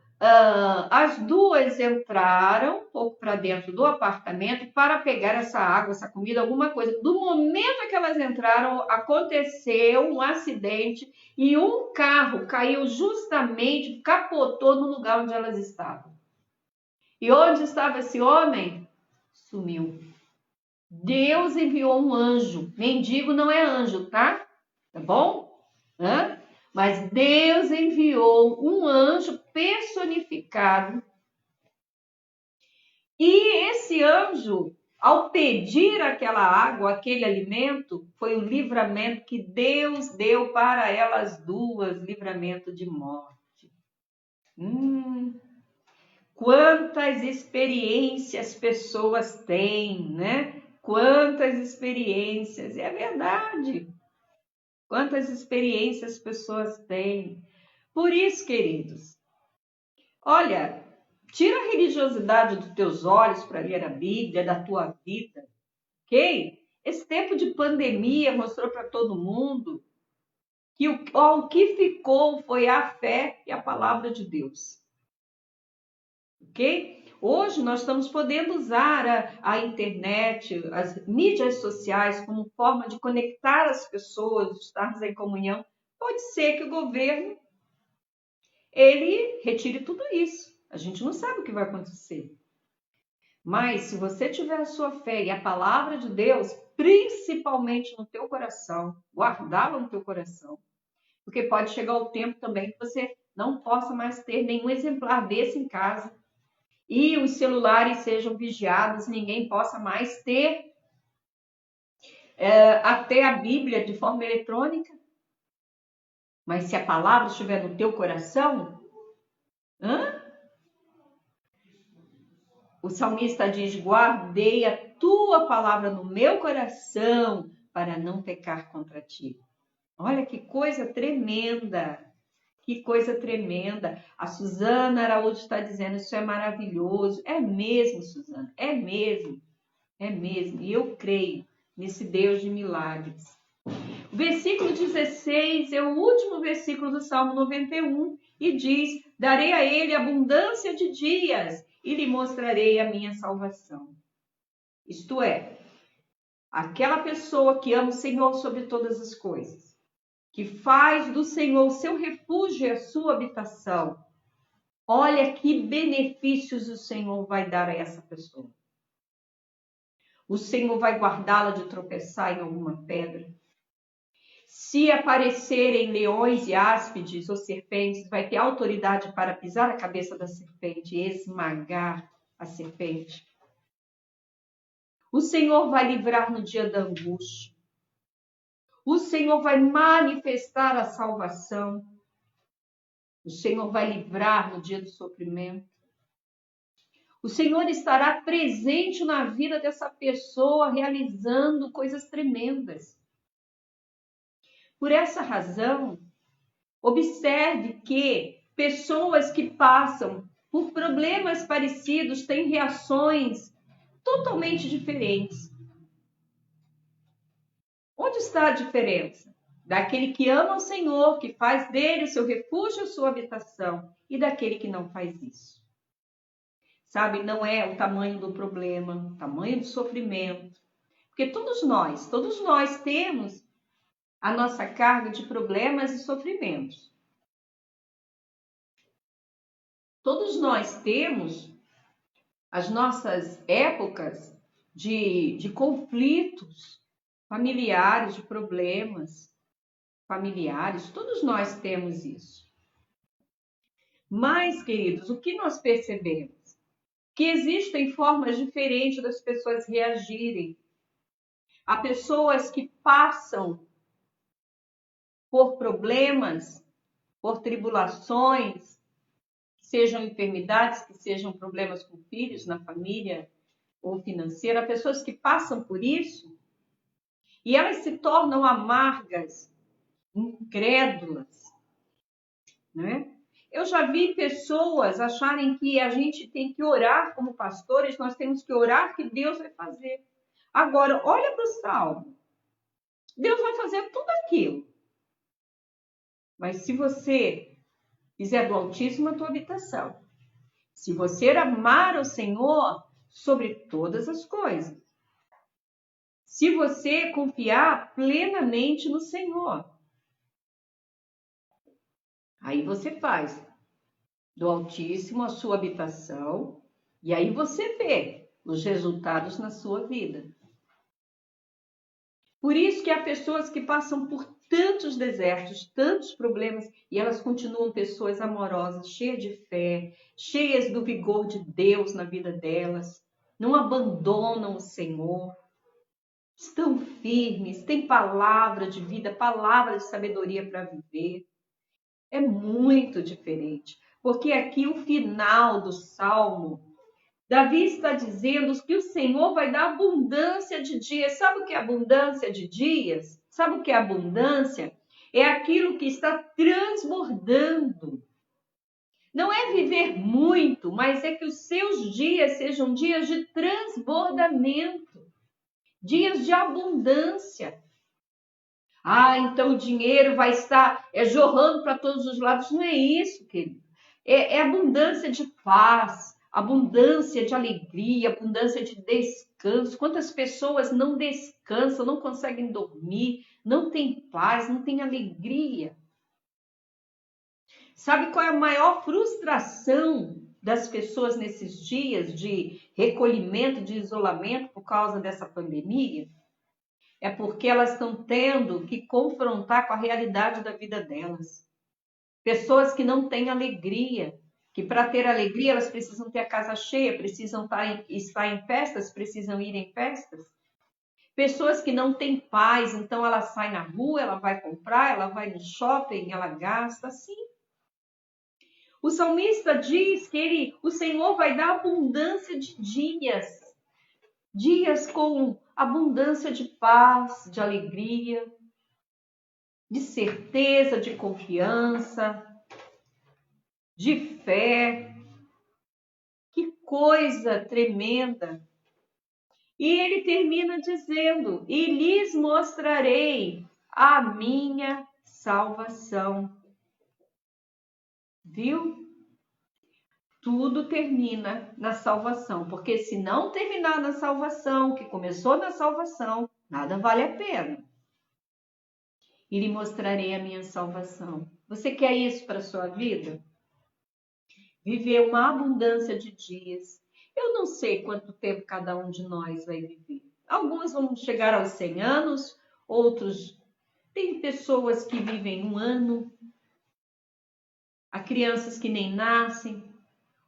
as duas entraram um pouco para dentro do apartamento para pegar essa água, essa comida, alguma coisa. Do momento que elas entraram, aconteceu um acidente e um carro caiu justamente, capotou no lugar onde elas estavam. E onde estava esse homem? Sumiu. Deus enviou um anjo. Mendigo não é anjo, tá? Tá bom? Mas Deus enviou um anjo personificado. E esse anjo ao pedir aquela água, aquele alimento, foi o livramento que Deus deu para elas duas, livramento de morte. Quantas experiências pessoas têm, né? Quantas experiências, é verdade. Quantas experiências pessoas têm. Por isso, queridos, olha, tira a religiosidade dos teus olhos para ler a Bíblia, da tua vida, ok? Esse tempo de pandemia mostrou para todo mundo que o que ficou foi a fé e a palavra de Deus, ok? Hoje nós estamos podendo usar a internet, as mídias sociais como forma de conectar as pessoas, estarmos em comunhão. Pode ser que o governo ele retire tudo isso. A gente não sabe o que vai acontecer. Mas se você tiver a sua fé e a palavra de Deus, principalmente no teu coração, guardá-la no teu coração, porque pode chegar o tempo também que você não possa mais ter nenhum exemplar desse em casa e os celulares sejam vigiados, ninguém possa mais ter até a Bíblia de forma eletrônica. Mas se a palavra estiver no teu coração, o salmista diz: guardei a tua palavra no meu coração para não pecar contra ti. Olha que coisa tremenda, que coisa tremenda. A Suzana Araújo está dizendo, isso é maravilhoso. É mesmo, Suzana, é mesmo. E eu creio nesse Deus de milagres. O versículo 16 é o último versículo do Salmo 91 e diz: darei a ele abundância de dias e lhe mostrarei a minha salvação. Isto é, aquela pessoa que ama o Senhor sobre todas as coisas, que faz do Senhor o seu refúgio e a sua habitação, olha que benefícios o Senhor vai dar a essa pessoa. O Senhor vai guardá-la de tropeçar em alguma pedra. Se aparecerem leões e áspides ou serpentes, vai ter autoridade para pisar a cabeça da serpente e esmagar a serpente. O Senhor vai livrar no dia da angústia. O Senhor vai manifestar a salvação. O Senhor vai livrar no dia do sofrimento. O Senhor estará presente na vida dessa pessoa, realizando coisas tremendas. Por essa razão, observe que pessoas que passam por problemas parecidos têm reações totalmente diferentes. Onde está a diferença? Daquele que ama o Senhor, que faz dele o seu refúgio, a sua habitação, e daquele que não faz isso. Sabe, não é o tamanho do problema, o tamanho do sofrimento. Porque todos nós temos a nossa carga de problemas e sofrimentos. Todos nós temos as nossas épocas de conflitos familiares, de problemas familiares, todos nós temos isso. Mas, queridos, o que nós percebemos? Que existem formas diferentes das pessoas reagirem. Há pessoas que passam por problemas, por tribulações, que sejam enfermidades, que sejam problemas com filhos na família ou financeira, há pessoas que passam por isso e elas se tornam amargas, incrédulas, né? Eu já vi pessoas acharem que a gente tem que orar como pastores, nós temos que orar que Deus vai fazer. Agora, olha para o Salmo. Deus vai fazer tudo aquilo. Mas se você fizer do Altíssimo a tua habitação, se você amar o Senhor sobre todas as coisas, se você confiar plenamente no Senhor, aí você faz do Altíssimo a sua habitação e aí você vê os resultados na sua vida. Por isso que há pessoas que passam por tantos desertos, tantos problemas, e elas continuam pessoas amorosas, cheias de fé, cheias do vigor de Deus na vida delas. não abandonam o Senhor, estão firmes, têm palavra de vida, palavra de sabedoria para viver. É muito diferente, porque aqui o final do Salmo, Davi está dizendo que o Senhor vai dar abundância de dias. Sabe o que é abundância de dias? Sabe o que é abundância? É aquilo que está transbordando. Não é viver muito, mas é que os seus dias sejam dias de transbordamento, dias de abundância. Então o dinheiro vai estar jorrando para todos os lados. Não é isso, querido. É abundância de paz, abundância de alegria, abundância de descanso. Quantas pessoas não descansam, não conseguem dormir, não têm paz, não têm alegria? Sabe qual é a maior frustração das pessoas nesses dias de recolhimento, de isolamento por causa dessa pandemia? É porque elas estão tendo que confrontar com a realidade da vida delas. Pessoas que não têm alegria, que para ter alegria elas precisam ter a casa cheia, precisam estar em festas, precisam ir em festas. Pessoas que não têm paz, então ela sai na rua, ela vai comprar, ela vai no shopping, ela gasta, assim. O salmista diz que o Senhor vai dar abundância de dias, dias com abundância de paz, de alegria, de certeza, de confiança, de fé. Que coisa tremenda! E ele termina dizendo: e lhes mostrarei a minha salvação. Viu? Tudo termina na salvação, porque se não terminar na salvação, que começou na salvação, nada vale a pena. E lhe mostrarei a minha salvação. Você quer isso para a sua vida? Viver uma abundância de dias. Eu não sei quanto tempo cada um de nós vai viver. Alguns vão chegar aos 100 anos, outros... Tem pessoas que vivem 1 ano, há crianças que nem nascem,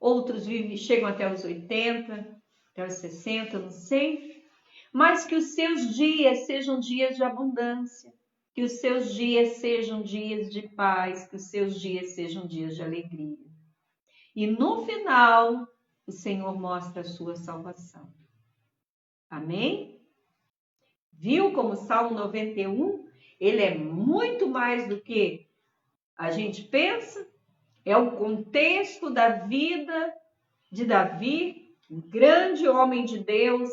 outros chegam até os 80, até os 60, não sei. Mas que os seus dias sejam dias de abundância, que os seus dias sejam dias de paz, que os seus dias sejam dias de alegria. E no final, o Senhor mostra a sua salvação. Amém? Viu como o Salmo 91, ele é muito mais do que a gente pensa? É o contexto da vida de Davi, um grande homem de Deus,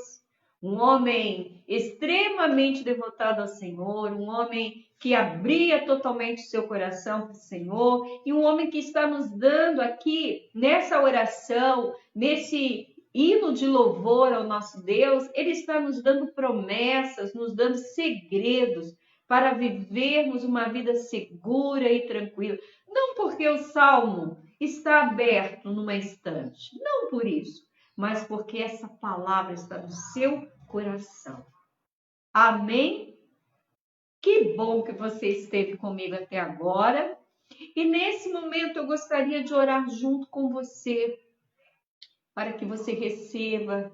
um homem extremamente devotado ao Senhor, um homem que abria totalmente seu coração para o Senhor, e um homem que está nos dando aqui, nessa oração, nesse hino de louvor ao nosso Deus, ele está nos dando promessas, nos dando segredos para vivermos uma vida segura e tranquila. Não porque o Salmo está aberto numa estante, não por isso, mas porque essa palavra está no seu coração. Amém? Que bom que você esteve comigo até agora. E nesse momento eu gostaria de orar junto com você, para que você receba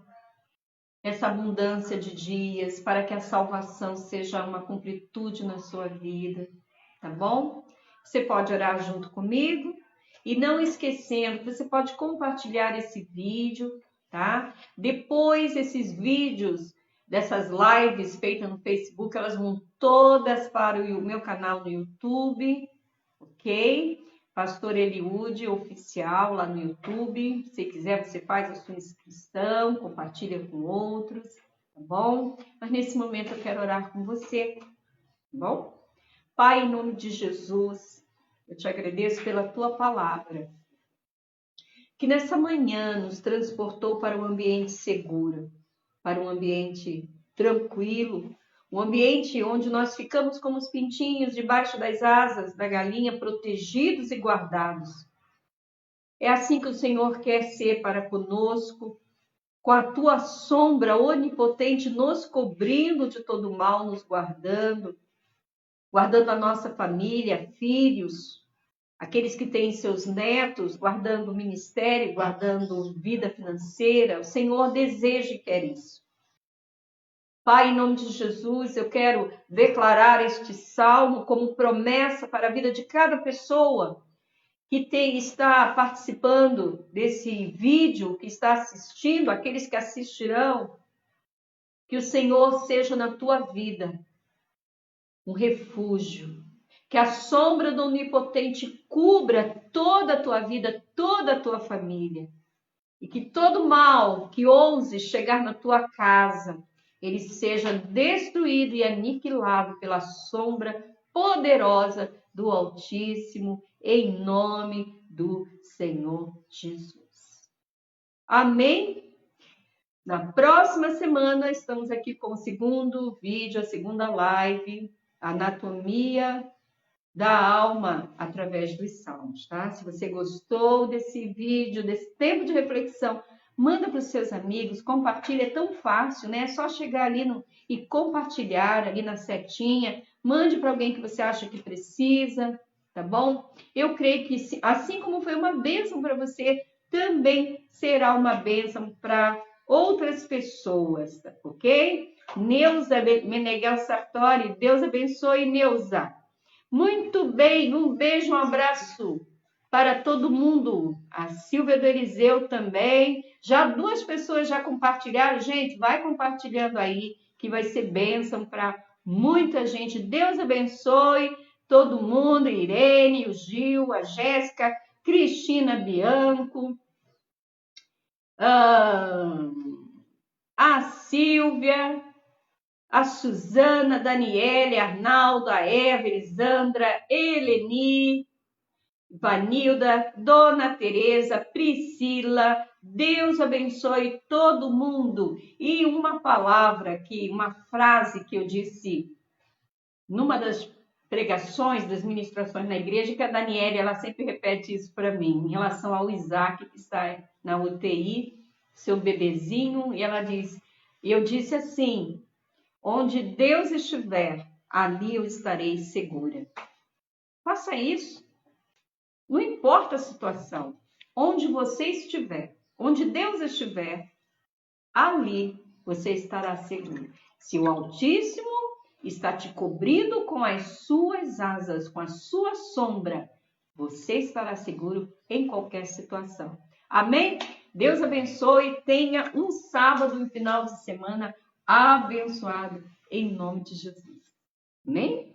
essa abundância de dias, para que a salvação seja uma completude na sua vida, tá bom? Você pode orar junto comigo e não esquecendo, você pode compartilhar esse vídeo, tá? Depois esses vídeos dessas lives feitas no Facebook, elas vão todas para o meu canal no YouTube, ok? Pastor Eliúde Oficial lá no YouTube. Se quiser, você faz a sua inscrição, compartilha com outros, tá bom? Mas nesse momento eu quero orar com você, tá bom? Pai, em nome de Jesus, eu te agradeço pela tua palavra, que nessa manhã nos transportou para um ambiente seguro, para um ambiente tranquilo, um ambiente onde nós ficamos como os pintinhos debaixo das asas da galinha, protegidos e guardados. É assim que o Senhor quer ser para conosco, com a tua sombra onipotente nos cobrindo de todo mal, nos guardando a nossa família, filhos, aqueles que têm seus netos guardando o ministério, guardando vida financeira. O Senhor deseja e quer isso. Pai, em nome de Jesus, eu quero declarar este salmo como promessa para a vida de cada pessoa que está participando desse vídeo, que está assistindo, aqueles que assistirão. Que o Senhor seja na tua vida um refúgio, que a sombra do Onipotente cubra toda a tua vida, toda a tua família, e que todo mal que ouse chegar na tua casa, ele seja destruído e aniquilado pela sombra poderosa do Altíssimo, em nome do Senhor Jesus. Amém? Na próxima semana, estamos aqui com o segundo vídeo, a segunda live, Anatomia da Alma através dos Salmos, tá? Se você gostou desse vídeo, desse tempo de reflexão, manda para os seus amigos, compartilha, é tão fácil, né? É só chegar ali e compartilhar ali na setinha, mande para alguém que você acha que precisa, tá bom? Eu creio que assim como foi uma bênção para você, também será uma bênção para outras pessoas, tá? Ok? Neuza Meneghel Sartori, Deus abençoe, Neuza. Muito bem, um beijo, um abraço para todo mundo. A Silvia do Eliseu também. Já 2 pessoas já compartilharam. Gente, vai compartilhando aí, que vai ser bênção para muita gente. Deus abençoe todo mundo. Irene, o Gil, a Jéssica, Cristina Bianco, a Silvia, a Suzana, Daniele, Arnaldo, a Eva, Elisandra, Eleni, Vanilda, Dona Tereza, Priscila. Deus abençoe todo mundo. E uma frase que eu disse numa das pregações, das ministrações na igreja, que a Daniele, ela sempre repete isso para mim, em relação ao Isaac, que está na UTI, seu bebezinho, e ela diz, eu disse assim: onde Deus estiver, ali eu estarei segura. Faça isso. Não importa a situação. Onde você estiver, onde Deus estiver, ali você estará seguro. Se o Altíssimo está te cobrindo com as suas asas, com a sua sombra, você estará seguro em qualquer situação. Amém? Deus abençoe. Tenha um sábado e um final de semana abençoado, em nome de Jesus. Amém?